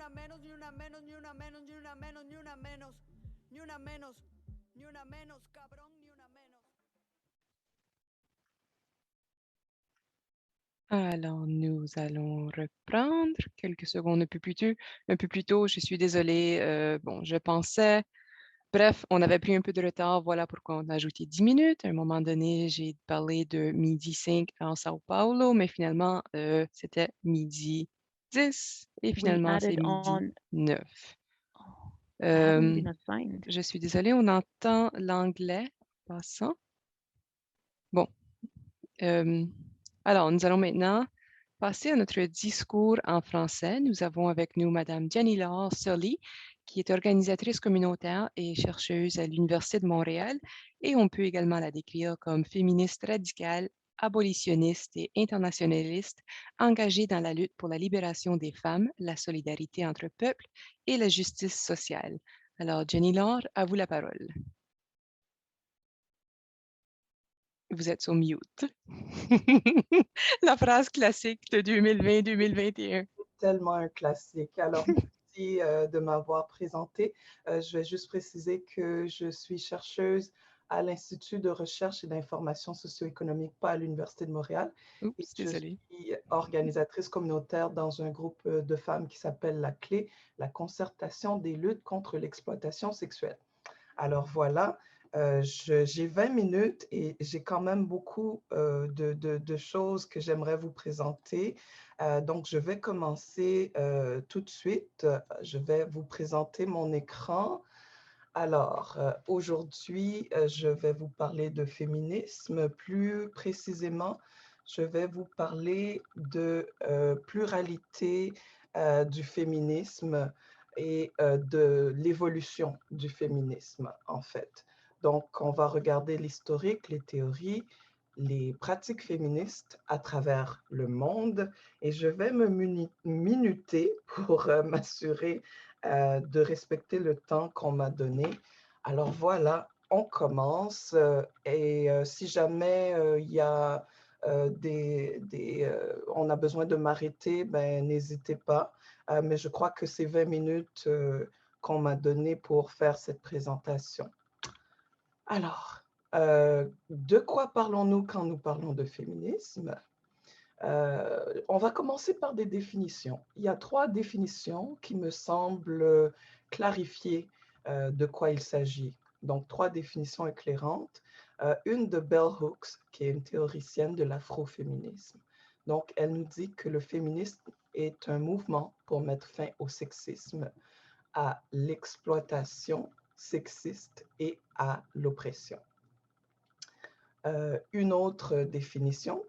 una menos, ni una menos, ni una menos, ni una menos, ni una menos, ni una menos, ni una menos, cabrón, ni una menos. Alors, nous allons reprendre quelques secondes un peu plus tôt. Je suis désolée. Bon, je pensais. Bref, on avait pris un peu de retard. Voilà pourquoi on a ajouté 10 minutes. À un moment donné, j'ai parlé de midi 5 en Sao Paulo, mais finalement, c'était midi 10 et We finalement, c'est added midi on. 9. Oh, I haven't Euh, been assigned. je suis désolée, on entend l'anglais passant. Bon, euh, alors nous allons maintenant passer à notre discours en français. Nous avons avec nous Madame Jenny-Laure Soli, qui est organisatrice communautaire et chercheuse à l'Université de Montréal, et on peut également la décrire comme féministe radicale, abolitionniste et internationaliste, engagée dans la lutte pour la libération des femmes, la solidarité entre peuples et la justice sociale. Alors, Jenny-Laure, à vous la parole. Vous êtes au mute. La phrase classique de 2020-2021. Tellement un classique. Alors, merci de m'avoir présenté. Je vais juste préciser que je suis chercheuse à l'Institut de recherche et d'information socio-économique, pas à l'Université de Montréal. Et Oups, je désolée. suis organisatrice communautaire dans un groupe de femmes qui s'appelle La Clé, la concertation des luttes contre l'exploitation sexuelle. Alors voilà, j'ai 20 minutes et j'ai quand même beaucoup de choses que j'aimerais vous présenter. Donc, je vais commencer tout de suite. Je vais vous présenter mon écran. Alors, aujourd'hui, je vais vous parler de féminisme. Plus précisément, je vais vous parler de pluralité du féminisme et de l'évolution du féminisme, en fait. Donc, on va regarder l'historique, les théories, les pratiques féministes à travers le monde et je vais me minuter pour m'assurer de respecter le temps qu'on m'a donné. Alors voilà, on commence et si jamais il y a on a besoin de m'arrêter, ben, n'hésitez pas. Mais je crois que c'est 20 minutes qu'on m'a donné pour faire cette présentation. Alors, de quoi parlons-nous quand nous parlons de féminisme? On va commencer par des définitions. Il y a 3 définitions qui me semblent clarifier de quoi il s'agit. Donc, 3 définitions éclairantes. Une de Bell Hooks, qui est une théoricienne de l'afroféminisme. Donc, elle nous dit que le féminisme est un mouvement pour mettre fin au sexisme, à l'exploitation sexiste et à l'oppression. Une autre définition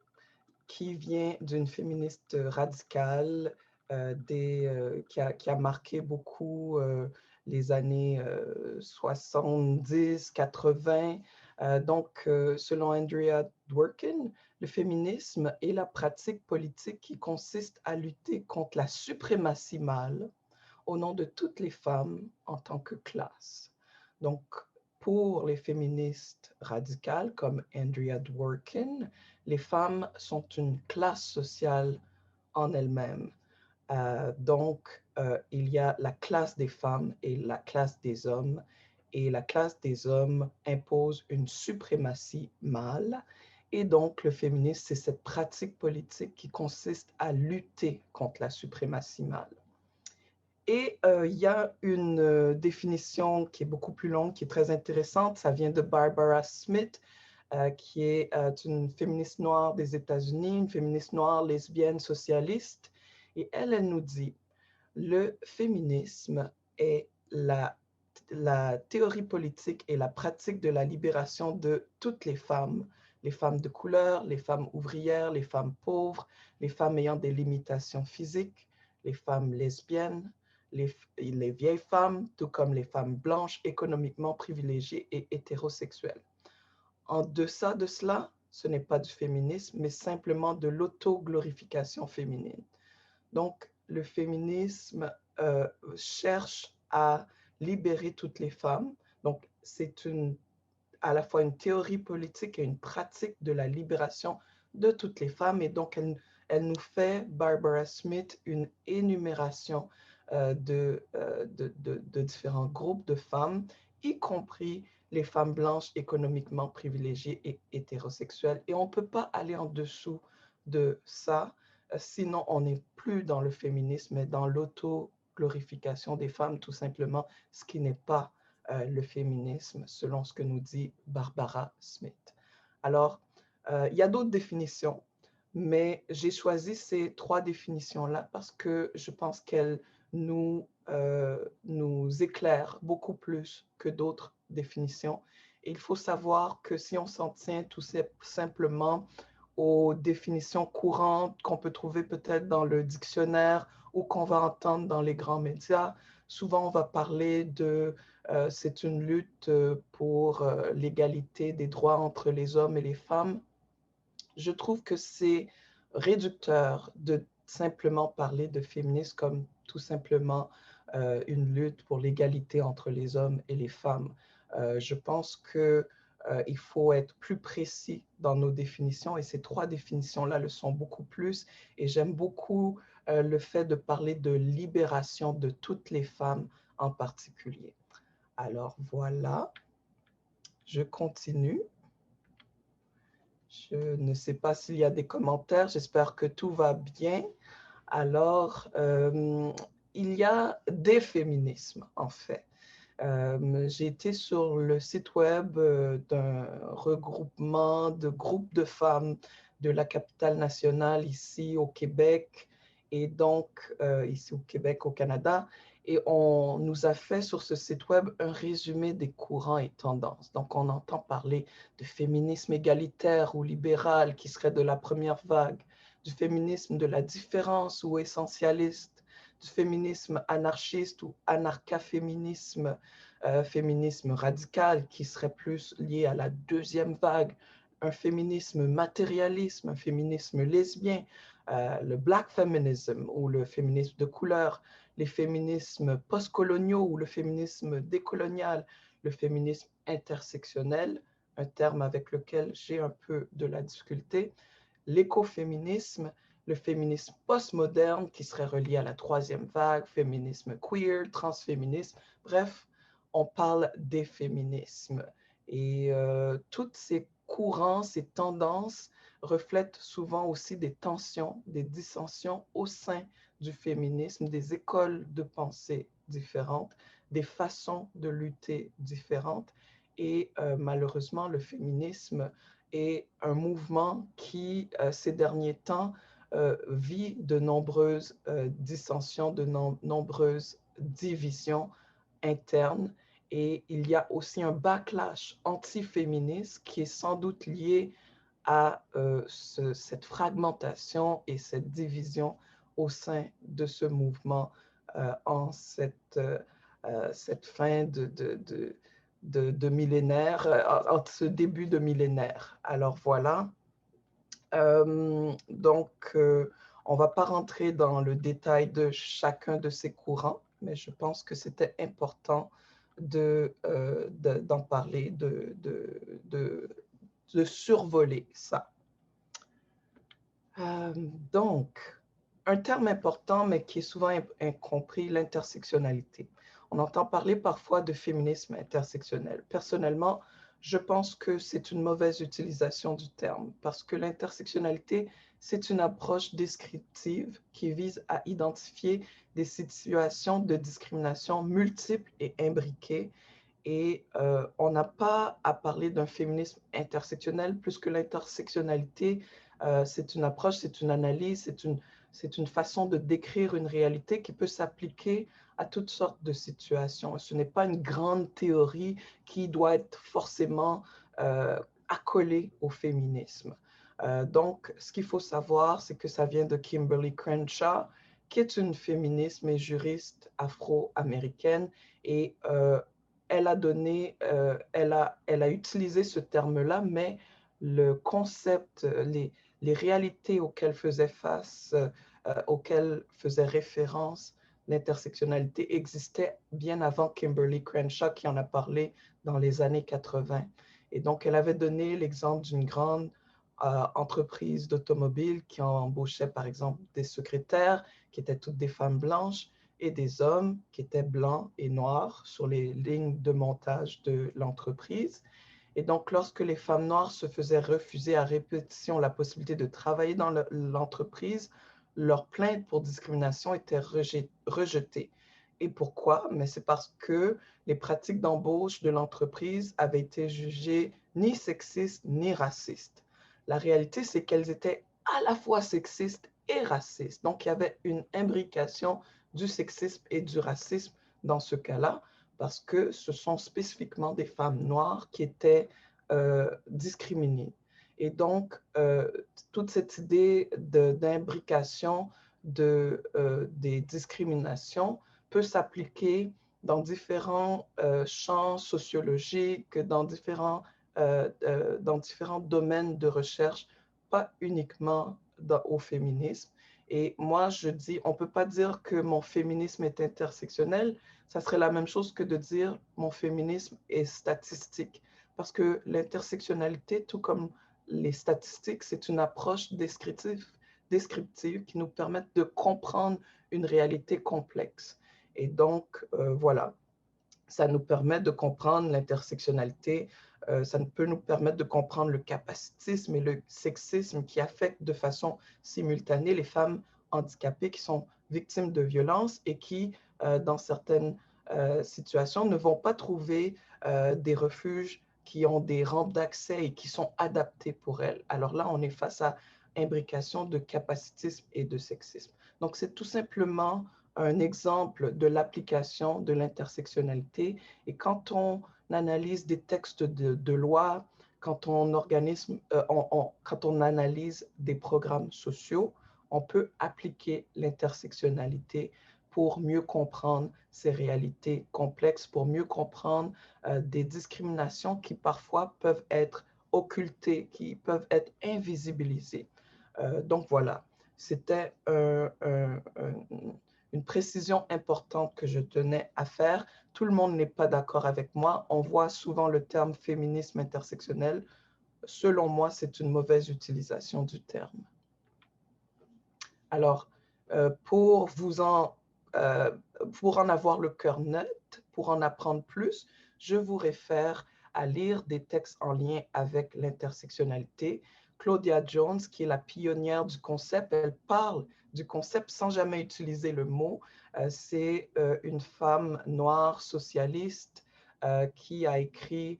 qui vient d'une féministe radicale qui a marqué beaucoup les années 70, 80. Donc, selon Andrea Dworkin, le féminisme est la pratique politique qui consiste à lutter contre la suprématie mâle au nom de toutes les femmes en tant que classe. Donc, pour les féministes radicales comme Andrea Dworkin, les femmes sont une classe sociale en elles-mêmes. Donc, il y a la classe des femmes et la classe des hommes. Et la classe des hommes impose une suprématie mâle. Et donc, le féminisme, c'est cette pratique politique qui consiste à lutter contre la suprématie mâle. Et il y a une définition qui est beaucoup plus longue, qui est très intéressante. Ça vient de Barbara Smith, qui est une féministe noire des États-Unis, une féministe noire lesbienne socialiste. Et elle nous dit, le féminisme est la théorie politique et la pratique de la libération de toutes les femmes de couleur, les femmes ouvrières, les femmes pauvres, les femmes ayant des limitations physiques, les femmes lesbiennes, les vieilles femmes, tout comme les femmes blanches économiquement privilégiées et hétérosexuelles. En deçà de cela, ce n'est pas du féminisme, mais simplement de l'auto-glorification féminine. Donc, le féminisme cherche à libérer toutes les femmes. Donc, c'est à la fois une théorie politique et une pratique de la libération de toutes les femmes. Et donc, elle nous fait, Barbara Smith, une énumération de différents groupes de femmes, y compris les femmes blanches économiquement privilégiées et hétérosexuelles. Et on ne peut pas aller en dessous de ça, sinon on n'est plus dans le féminisme, mais dans l'auto-glorification des femmes, tout simplement, ce qui n'est pas le féminisme, selon ce que nous dit Barbara Smith. Alors, il y a d'autres définitions, mais j'ai choisi ces 3 définitions-là parce que je pense qu'elles nous éclairent beaucoup plus que d'autres définitions. Et il faut savoir que si on s'en tient tout simplement aux définitions courantes qu'on peut trouver peut-être dans le dictionnaire ou qu'on va entendre dans les grands médias, souvent on va parler de c'est une lutte pour l'égalité des droits entre les hommes et les femmes. Je trouve que c'est réducteur de simplement parler de féminisme comme tout simplement une lutte pour l'égalité entre les hommes et les femmes. Je pense qu'il faut être plus précis dans nos définitions et ces 3 définitions-là le sont beaucoup plus. Et j'aime beaucoup le fait de parler de libération de toutes les femmes en particulier. Alors voilà, je continue. Je ne sais pas s'il y a des commentaires, j'espère que tout va bien. Alors, il y a des féminismes, en fait. J'ai été sur le site web d'un regroupement de groupes de femmes de la capitale nationale ici au Québec et donc ici au Québec, au Canada. Et on nous a fait sur ce site web un résumé des courants et tendances. Donc, on entend parler de féminisme égalitaire ou libéral qui serait de la première vague, du féminisme de la différence ou essentialiste, du féminisme anarchiste ou anarcha-féminisme, féminisme radical qui serait plus lié à la deuxième vague, un féminisme matérialisme, un féminisme lesbien, le black feminism ou le féminisme de couleur, les féminismes postcoloniaux ou le féminisme décolonial, le féminisme intersectionnel, un terme avec lequel j'ai un peu de la difficulté, l'écoféminisme, le féminisme postmoderne qui serait relié à la troisième vague, féminisme queer, transféminisme, bref, on parle des féminismes. Et tous ces courants, ces tendances reflètent souvent aussi des tensions, des dissensions au sein du féminisme, des écoles de pensée différentes, des façons de lutter différentes. Et malheureusement, le féminisme est un mouvement qui, ces derniers temps, vit de nombreuses dissensions, de nombreuses divisions internes. Et il y a aussi un backlash antiféministe qui est sans doute lié à cette fragmentation et cette division au sein de ce mouvement en cette fin de millénaire, en ce début de millénaire. Alors voilà. Donc, on ne va pas rentrer dans le détail de chacun de ces courants, mais je pense que c'était important d'en parler, de survoler ça. Donc, un terme important, mais qui est souvent incompris, l'intersectionnalité. On entend parler parfois de féminisme intersectionnel. Personnellement, je pense que c'est une mauvaise utilisation du terme parce que l'intersectionnalité, c'est une approche descriptive qui vise à identifier des situations de discrimination multiples et imbriquées. Et on n'a pas à parler d'un féminisme intersectionnel plus que l'intersectionnalité. C'est une approche, c'est une analyse, c'est une façon de décrire une réalité qui peut s'appliquer à toutes sortes de situations. Ce n'est pas une grande théorie qui doit être forcément accolée au féminisme. Donc, ce qu'il faut savoir, c'est que ça vient de Kimberly Crenshaw, qui est une féministe et juriste afro-américaine. Et elle a utilisé ce terme-là, mais le concept, les réalités auxquelles faisait face, auxquelles faisait référence l'intersectionnalité existait bien avant Kimberly Crenshaw qui en a parlé dans les années 80. Et donc, elle avait donné l'exemple d'une grande entreprise d'automobile qui embauchait, par exemple, des secrétaires qui étaient toutes des femmes blanches. et des hommes qui étaient blancs et noirs sur les lignes de montage de l'entreprise. Et donc, lorsque les femmes noires se faisaient refuser à répétition la possibilité de travailler dans l'entreprise, leurs plaintes pour discrimination étaient rejetées. Et pourquoi? Mais c'est parce que les pratiques d'embauche de l'entreprise avaient été jugées ni sexistes ni racistes. La réalité, c'est qu'elles étaient à la fois sexistes et racistes. Donc, il y avait une imbrication du sexisme et du racisme dans ce cas-là, parce que ce sont spécifiquement des femmes noires qui étaient discriminées. Et donc, toute cette idée d'imbrication des discriminations peut s'appliquer dans différents champs sociologiques, dans différents domaines de recherche, pas uniquement au féminisme. Et moi, je dis, on ne peut pas dire que mon féminisme est intersectionnel. Ça serait la même chose que de dire mon féminisme est statistique. Parce que l'intersectionnalité, tout comme les statistiques, c'est une approche descriptive qui nous permet de comprendre une réalité complexe. Et donc, voilà, ça nous permet de comprendre l'intersectionnalité, ça peut nous permettre de comprendre le capacitisme et le sexisme qui affectent de façon simultanée les femmes handicapées qui sont victimes de violences et qui, dans certaines situations, ne vont pas trouver des refuges qui ont des rampes d'accès et qui sont adaptés pour elles. Alors là, on est face à imbrication de capacitisme et de sexisme. Donc, c'est tout simplement un exemple de l'application de l'intersectionnalité. Et quand on analyse des textes de loi, quand on analyse des programmes sociaux, on peut appliquer l'intersectionnalité pour mieux comprendre ces réalités complexes, pour mieux comprendre des discriminations qui parfois peuvent être occultées, qui peuvent être invisibilisées. Donc voilà, c'était une précision importante que je tenais à faire. Tout le monde n'est pas d'accord avec moi. On voit souvent le terme féminisme intersectionnel. Selon moi, c'est une mauvaise utilisation du terme. Alors, pour en avoir le cœur net, pour en apprendre plus, je vous réfère à lire des textes en lien avec l'intersectionnalité. Claudia Jones, qui est la pionnière du concept, elle parle du concept sans jamais utiliser le mot. C'est une femme noire socialiste qui a écrit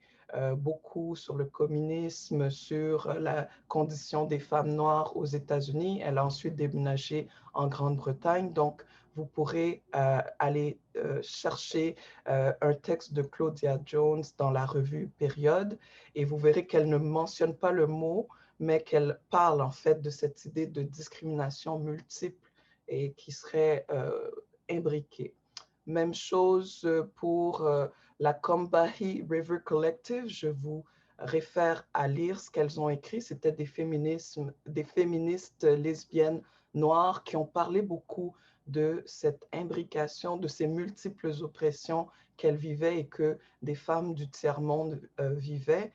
beaucoup sur le communisme, sur la condition des femmes noires aux États-Unis. Elle a ensuite déménagé en Grande-Bretagne. Donc, vous pourrez aller chercher un texte de Claudia Jones dans la revue Période et vous verrez qu'elle ne mentionne pas le mot, mais qu'elle parle en fait de cette idée de discrimination multiple et qui serait imbriquée. Même chose pour la Combahee River Collective. Je vous réfère à lire ce qu'elles ont écrit. C'était des féministes lesbiennes noires qui ont parlé beaucoup de cette imbrication, de ces multiples oppressions qu'elles vivaient et que des femmes du tiers-monde vivaient.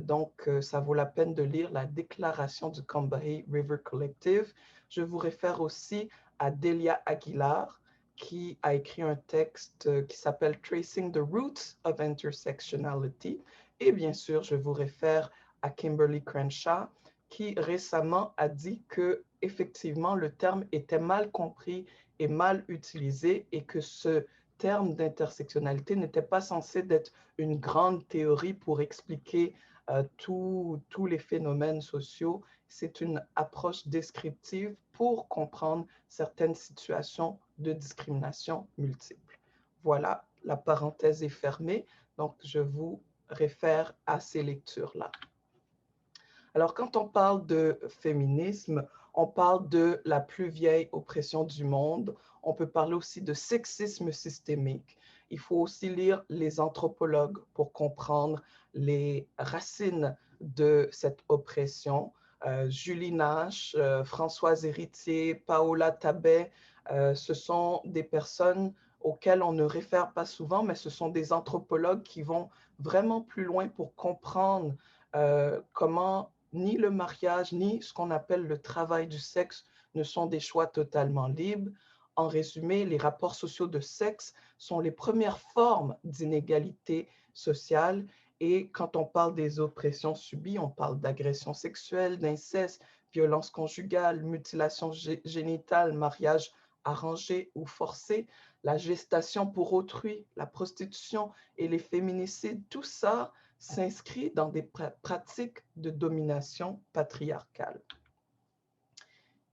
Donc, ça vaut la peine de lire la déclaration du Combahee River Collective. Je vous réfère aussi à Delia Aguilar, qui a écrit un texte qui s'appelle Tracing the Roots of Intersectionality. Et bien sûr, je vous réfère à Kimberly Crenshaw, qui récemment a dit que effectivement le terme était mal compris et mal utilisé et que ce terme d'intersectionnalité n'était pas censé être une grande théorie pour expliquer tous les phénomènes sociaux. C'est une approche descriptive pour comprendre certaines situations de discrimination multiple. Voilà, la parenthèse est fermée, donc je vous réfère à ces lectures-là. Alors, quand on parle de féminisme, on parle de la plus vieille oppression du monde. On peut parler aussi de sexisme systémique. Il faut aussi lire les anthropologues pour comprendre les racines de cette oppression. Julie Nash, Françoise Héritier, Paola Tabet, ce sont des personnes auxquelles on ne réfère pas souvent, mais ce sont des anthropologues qui vont vraiment plus loin pour comprendre comment ni le mariage, ni ce qu'on appelle le travail du sexe ne sont des choix totalement libres. En résumé, les rapports sociaux de sexe sont les premières formes d'inégalité sociale. Et quand on parle des oppressions subies, on parle d'agression sexuelle, d'inceste, violence conjugale, mutilation génitale, mariage arrangé ou forcé, la gestation pour autrui, la prostitution et les féminicides, tout ça s'inscrit dans des pratiques de domination patriarcale.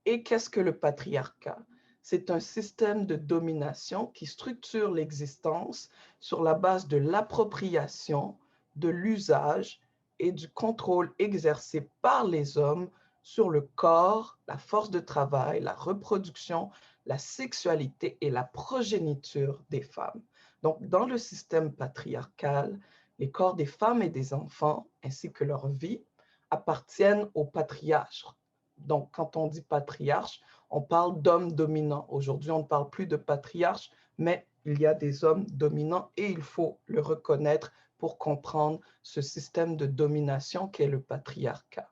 Et qu'est-ce que le patriarcat? C'est un système de domination qui structure l'existence sur la base de l'appropriation, de l'usage et du contrôle exercé par les hommes sur le corps, la force de travail, la reproduction, la sexualité et la progéniture des femmes. Donc, dans le système patriarcal, les corps des femmes et des enfants, ainsi que leur vie, appartiennent au patriarche. Donc, quand on dit patriarche, on parle d'hommes dominants. Aujourd'hui, on ne parle plus de patriarche, mais il y a des hommes dominants et il faut le reconnaître pour comprendre ce système de domination qu'est le patriarcat.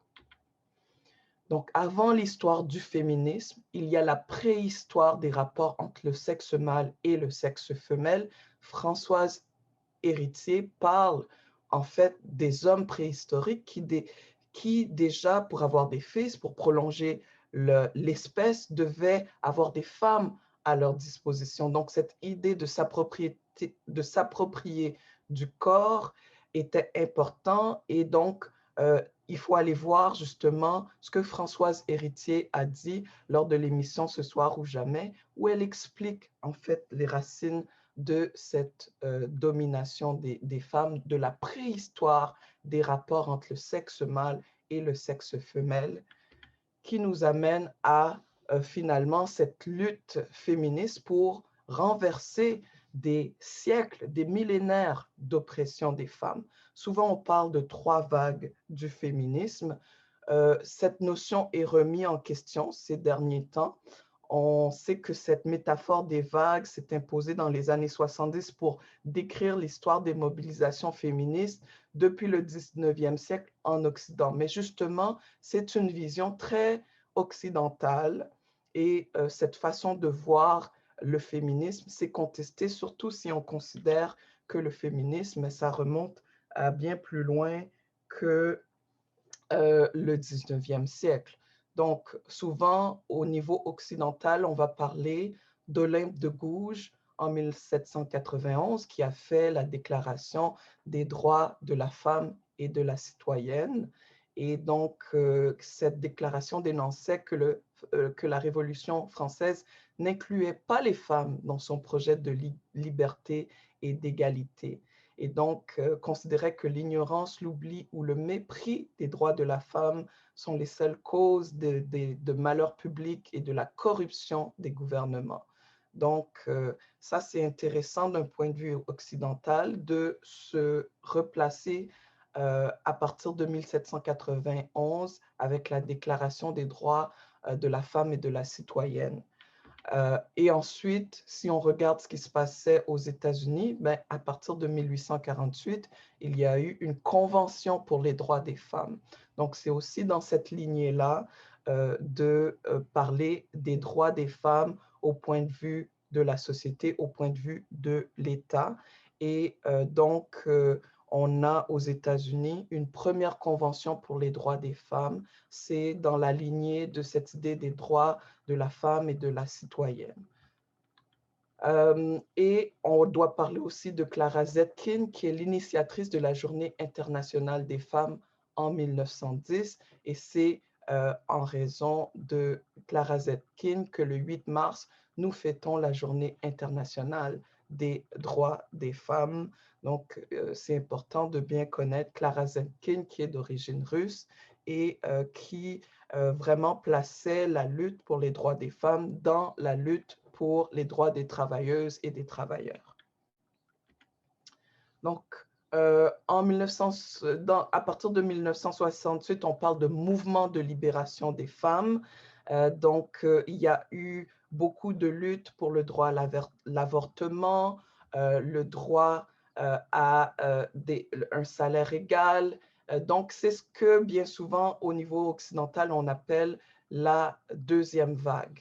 Donc, avant l'histoire du féminisme, il y a la préhistoire des rapports entre le sexe mâle et le sexe femelle. Françoise Héritier parle en fait des hommes préhistoriques qui déjà, pour avoir des fils, pour prolonger l'espèce, devaient avoir des femmes à leur disposition. Donc, cette idée de s'approprier du corps était important et donc, il faut aller voir justement ce que Françoise Héritier a dit lors de l'émission Ce soir ou jamais, où elle explique en fait les racines de cette domination des femmes, de la préhistoire des rapports entre le sexe mâle et le sexe femelle, qui nous amène à finalement cette lutte féministe pour renverser des siècles, des millénaires d'oppression des femmes. Souvent, on parle de 3 vagues du féminisme. Cette notion est remise en question ces derniers temps. On sait que cette métaphore des vagues s'est imposée dans les années 70 pour décrire l'histoire des mobilisations féministes depuis le 19e siècle en Occident. Mais justement, c'est une vision très occidentale et cette façon de voir le féminisme s'est contestée, surtout si on considère que le féminisme, ça remonte à bien plus loin que le 19e siècle. Donc, souvent, au niveau occidental, on va parler d'Olympe de Gouges en 1791, qui a fait la Déclaration des droits de la femme et de la citoyenne. Et donc, cette déclaration dénonçait que la Révolution française n'incluait pas les femmes dans son projet de liberté et d'égalité. Et donc considérait que l'ignorance, l'oubli ou le mépris des droits de la femme sont les seules causes de malheurs publics et de la corruption des gouvernements. Donc, ça, c'est intéressant d'un point de vue occidental de se replacer à partir de 1791 avec la Déclaration des droits de la femme et de la citoyenne. Et ensuite, si on regarde ce qui se passait aux États-Unis, ben, à partir de 1848, il y a eu une convention pour les droits des femmes. Donc, c'est aussi dans cette lignée-là de parler des droits des femmes au point de vue de la société, au point de vue de l'État. Et donc, on a aux États-Unis une première convention pour les droits des femmes. C'est dans la lignée de cette idée des droits de la femme et de la citoyenne. Et on doit parler aussi de Clara Zetkin, qui est l'initiatrice de la Journée internationale des femmes en 1910. Et c'est en raison de Clara Zetkin que le 8 mars, nous fêtons la Journée internationale des droits des femmes. Donc, c'est important de bien connaître Clara Zetkin, qui est d'origine russe et qui vraiment plaçait la lutte pour les droits des femmes dans la lutte pour les droits des travailleuses et des travailleurs. Donc, à partir de 1968, on parle de mouvement de libération des femmes. Donc, il y a eu beaucoup de luttes pour le droit à l'avortement, le droit à un salaire égal. Donc, c'est ce que bien souvent au niveau occidental, on appelle la deuxième vague.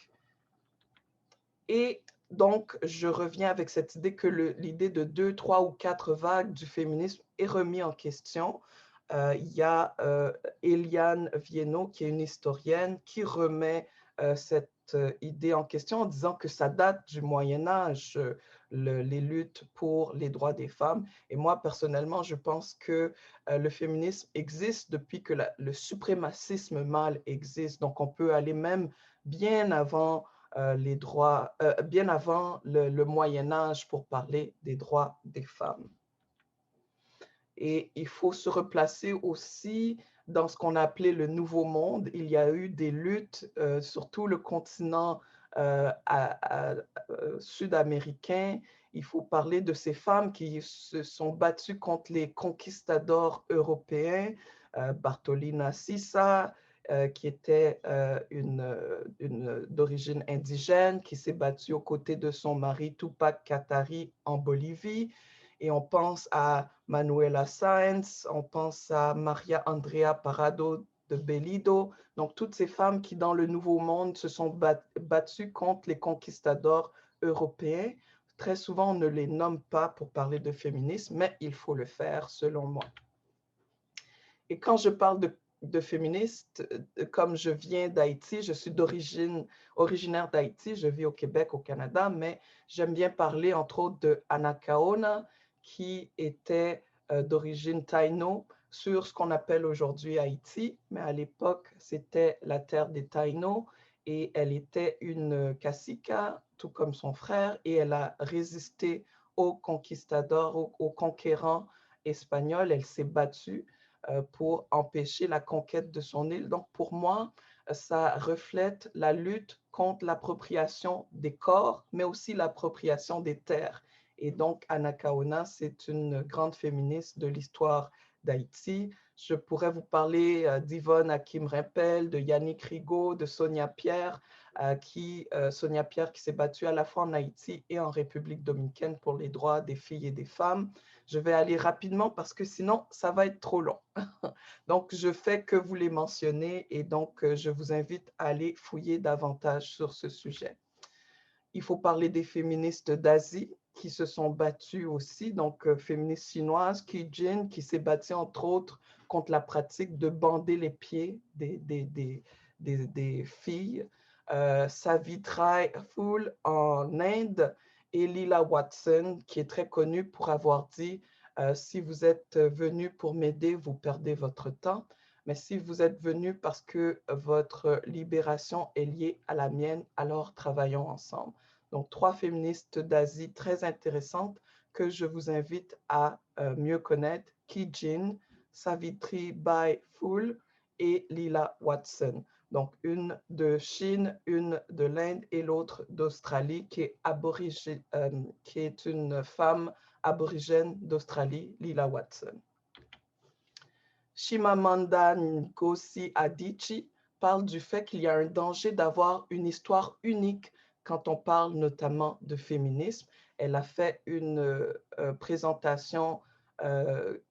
Et donc, je reviens avec cette idée que l'idée de 2, 3 ou 4 vagues du féminisme est remise en question. Il y a Eliane Viennot, qui est une historienne, qui remet cette idée en question en disant que ça date du Moyen Âge, les luttes pour les droits des femmes. Et moi, personnellement, je pense que le féminisme existe depuis que le suprémacisme mâle existe. Donc, on peut aller même bien avant les droits, bien avant le Moyen Âge pour parler des droits des femmes. Et il faut se replacer aussi dans ce qu'on a appelé le Nouveau Monde. Il y a eu des luttes sur tout le continent sud-américain. Il faut parler de ces femmes qui se sont battues contre les conquistadors européens, Bartolina Sisa, qui était d'origine indigène, qui s'est battue aux côtés de son mari Tupac Katari en Bolivie. Et on pense à Manuela Sáenz, on pense à Maria Andrea Parado de Bellido. Donc, toutes ces femmes qui, dans le Nouveau Monde, se sont battues contre les conquistadors européens. Très souvent, on ne les nomme pas pour parler de féminisme, mais il faut le faire, selon moi. Et quand je parle de féministe, comme je viens d'Haïti, je suis originaire d'Haïti, je vis au Québec, au Canada, mais j'aime bien parler, entre autres, de Anna Kaona, qui était d'origine Taino, sur ce qu'on appelle aujourd'hui Haïti, mais à l'époque, c'était la terre des Taïnos, et elle était une cacica, tout comme son frère, et elle a résisté aux conquistadors, aux conquérants espagnols. Elle s'est battue pour empêcher la conquête de son île. Donc, pour moi, ça reflète la lutte contre l'appropriation des corps, mais aussi l'appropriation des terres. Et donc, Anna Kaona, c'est une grande féministe de l'histoire d'Haïti. Je pourrais vous parler d'Yvonne Hakim-Rimpel, de Yannick Rigaud, de Sonia Pierre, Sonia Pierre qui s'est battue à la fois en Haïti et en République dominicaine pour les droits des filles et des femmes. Je vais aller rapidement parce que sinon, ça va être trop long. Donc, je fais que vous les mentionner et donc, je vous invite à aller fouiller davantage sur ce sujet. Il faut parler des féministes d'Asie qui se sont battues aussi, donc féministes chinoises, Qi Jin, qui s'est battue entre autres contre la pratique de bander les pieds des filles, Savitri Phule en Inde et Lila Watson, qui est très connue pour avoir dit si vous êtes venu pour m'aider, vous perdez votre temps. Mais si vous êtes venu parce que votre libération est liée à la mienne, alors travaillons ensemble. Donc, 3 féministes d'Asie très intéressantes que je vous invite à mieux connaître, Qi Jin, Savitri Bai Phule et Lila Watson. Donc, une de Chine, une de l'Inde et l'autre d'Australie, qui est une femme aborigène d'Australie, Lila Watson. Chimamanda Ngozi Adichie parle du fait qu'il y a un danger d'avoir une histoire unique quand on parle notamment de féminisme. Elle a fait une présentation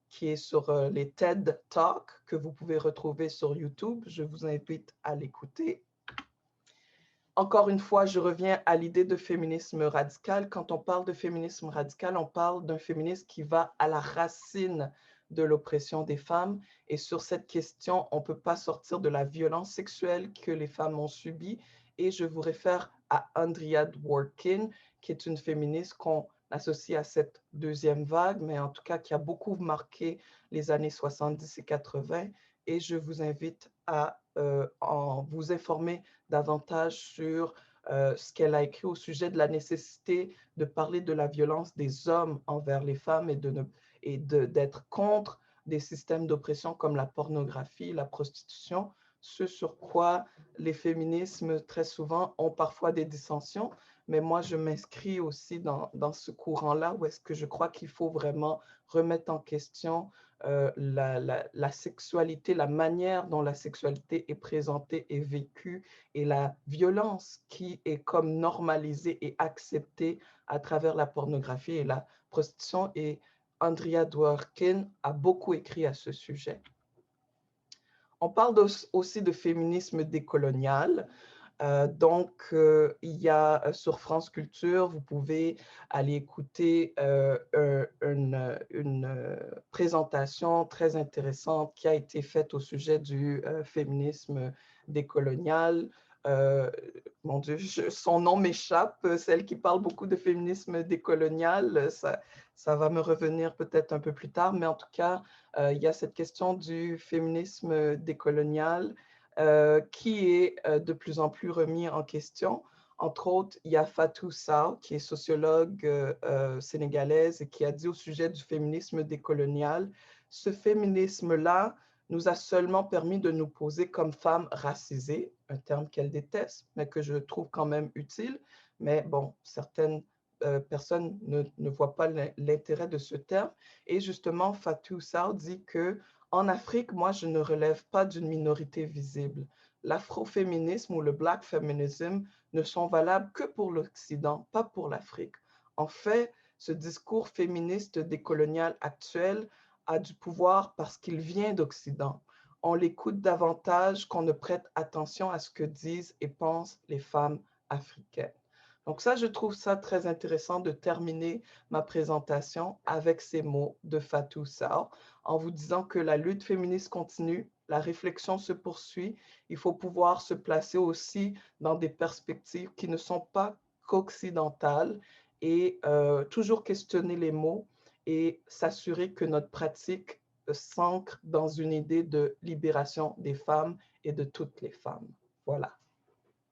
qui est sur les TED Talks que vous pouvez retrouver sur YouTube. Je vous invite à l'écouter. Encore une fois, je reviens à l'idée de féminisme radical. Quand on parle de féminisme radical, on parle d'un féminisme qui va à la racine de l'oppression des femmes. Et sur cette question, on ne peut pas sortir de la violence sexuelle que les femmes ont subie. Et je vous réfère à Andrea Dworkin, qui est une féministe qu'on associe à cette deuxième vague, mais en tout cas qui a beaucoup marqué les années 70 et 80. Et je vous invite à vous informer davantage sur ce qu'elle a écrit au sujet de la nécessité de parler de la violence des hommes envers les femmes et d'être contre des systèmes d'oppression comme la pornographie, la prostitution, ce sur quoi les féminismes très souvent ont parfois des dissensions. Mais moi, je m'inscris aussi dans ce courant-là où est-ce que je crois qu'il faut vraiment remettre en question la sexualité, la manière dont la sexualité est présentée et vécue et la violence qui est comme normalisée et acceptée à travers la pornographie et la prostitution. Et Andrea Dworkin a beaucoup écrit à ce sujet. On parle aussi de féminisme décolonial. Il y a sur France Culture, vous pouvez aller écouter une présentation très intéressante qui a été faite au sujet du féminisme décolonial. Mon Dieu, son nom m'échappe, celle qui parle beaucoup de féminisme décolonial, ça va me revenir peut-être un peu plus tard, mais en tout cas, il y a cette question du féminisme décolonial qui est de plus en plus remis en question. Entre autres, il y a Fatou Sow, qui est sociologue sénégalaise et qui a dit au sujet du féminisme décolonial, ce féminisme-là nous a seulement permis de nous poser comme femmes racisées, un terme qu'elle déteste, mais que je trouve quand même utile. Mais bon, certaines personnes ne voient pas l'intérêt de ce terme. Et justement, Fatou Sow dit que en Afrique, moi, je ne relève pas d'une minorité visible. L'afroféminisme ou le black feminism ne sont valables que pour l'Occident, pas pour l'Afrique. En fait, ce discours féministe décolonial actuel a du pouvoir parce qu'il vient d'Occident. On l'écoute davantage qu'on ne prête attention à ce que disent et pensent les femmes africaines. Donc ça, je trouve ça très intéressant de terminer ma présentation avec ces mots de Fatou Sow, en vous disant que la lutte féministe continue, la réflexion se poursuit, il faut pouvoir se placer aussi dans des perspectives qui ne sont pas qu'occidentales et toujours questionner les mots et s'assurer que notre pratique s'ancre dans une idée de libération des femmes et de toutes les femmes. Voilà.